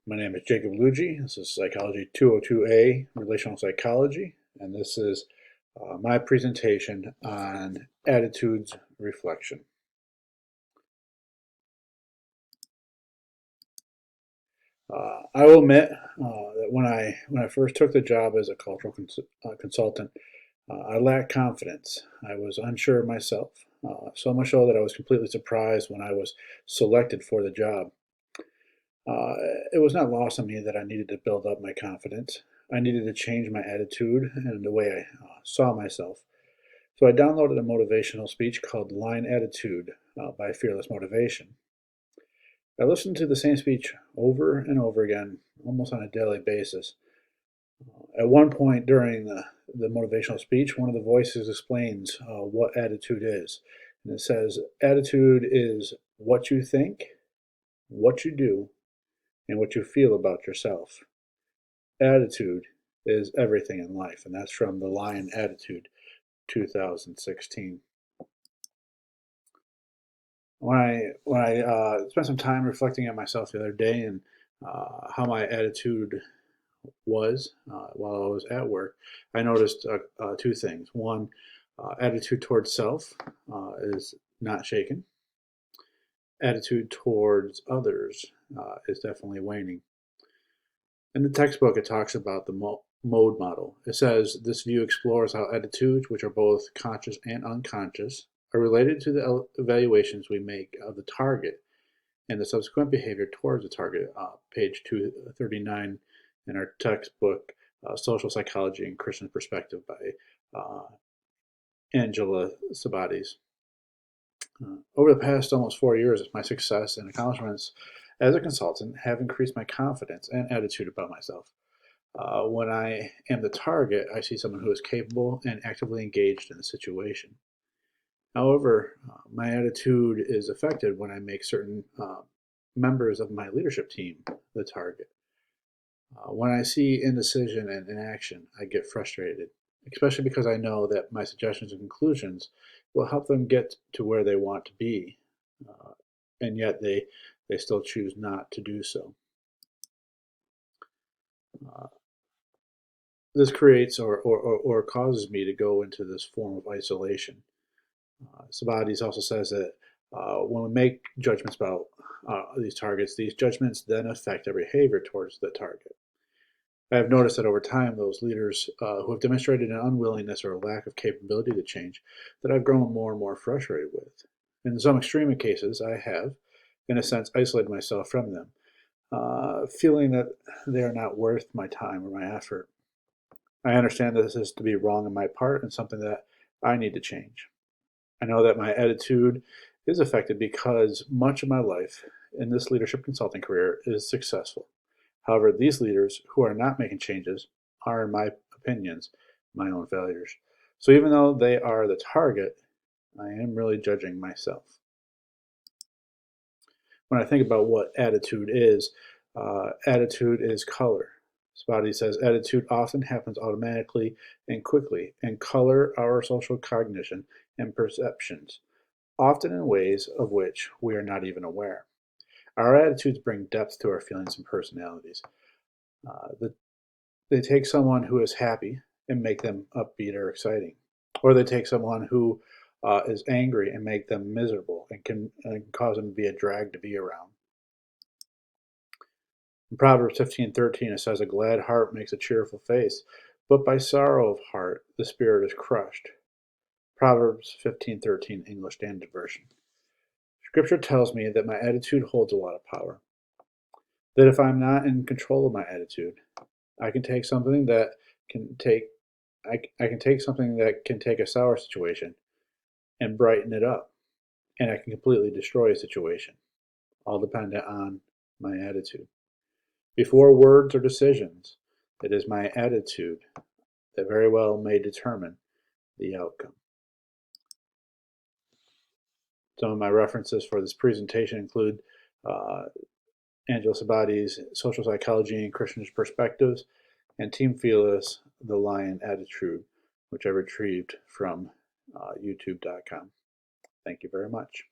My name is Jacob Luigi. This is Psychology 202A, Relational Psychology, and this is my presentation on attitudes reflection. I will admit that when I first took the job as a cultural consultant, I lacked confidence. I was unsure of myself, so much so that I was completely surprised when I was selected for the job. Uh, it was not lost on me that I needed to build up my confidence. I needed to change my attitude and the way I saw myself. So I downloaded a motivational speech called Lion Attitude by Fearless Motivation. I listened to the same speech over and over again, almost on a daily basis. At one point during the motivational speech, one of the voices explains what attitude is. And it says, attitude is what you think, what you do, and what you feel about yourself. Attitude is everything in life, and that's from the Lion Attitude 2016. When I spent some time reflecting on myself the other day and how my attitude was while I was at work, I noticed two things. One, attitude towards self is not shaken. Attitude towards others is definitely waning. In the textbook, it talks about the mode model. It says this view explores how attitudes, which are both conscious and unconscious, are related to the evaluations we make of the target and the subsequent behavior towards the target. Page 239 in our textbook, Social Psychology and Christian Perspective by Angela Sabates. Over the past almost 4 years, my success and accomplishments as a consultant have increased my confidence and attitude about myself. When I am the target, I see someone who is capable and actively engaged in the situation. However, my attitude is affected when I make certain members of my leadership team the target. When I see indecision and inaction, I get frustrated, especially because I know that my suggestions and conclusions will help them get to where they want to be, and yet they still choose not to do so. Uh, this creates or causes me to go into this form of isolation. Sabates also says that when we make judgments about these targets, these judgments then affect our behavior towards the target. I have noticed that over time, those leaders who have demonstrated an unwillingness or a lack of capability to change, that I've grown more and more frustrated with. In some extreme cases, I have, in a sense, isolated myself from them, feeling that they are not worth my time or my effort. I understand that this is to be wrong on my part and something that I need to change. I know that my attitude is affected because much of my life in this leadership consulting career is successful. However, these leaders who are not making changes are, in my opinions, my own failures. So even though they are the target, I am really judging myself. When I think about what attitude is color. Spotty says attitude often happens automatically and quickly and color our social cognition and perceptions, often in ways of which we are not even aware. Our attitudes bring depth to our feelings and personalities. They take someone who is happy and make them upbeat or exciting, or they take someone who is angry and make them miserable and can cause them to be a drag to be around. In Proverbs 15:13, it says, "A glad heart makes a cheerful face, but by sorrow of heart the spirit is crushed." Proverbs 15:13, English Standard Version. Scripture tells me that my attitude holds a lot of power. That if I'm not in control of my attitude, I can take something that can take I can take something that can take a sour situation and brighten it up, and I can completely destroy a situation, all dependent on my attitude. Before words or decisions, it is my attitude that very well may determine the outcome. Some of my references for this presentation include uh, Angela Sabates' Social Psychology and Christian Perspectives, and Team Fearless, The Lion Attitude, which I retrieved from youtube.com. Thank you very much.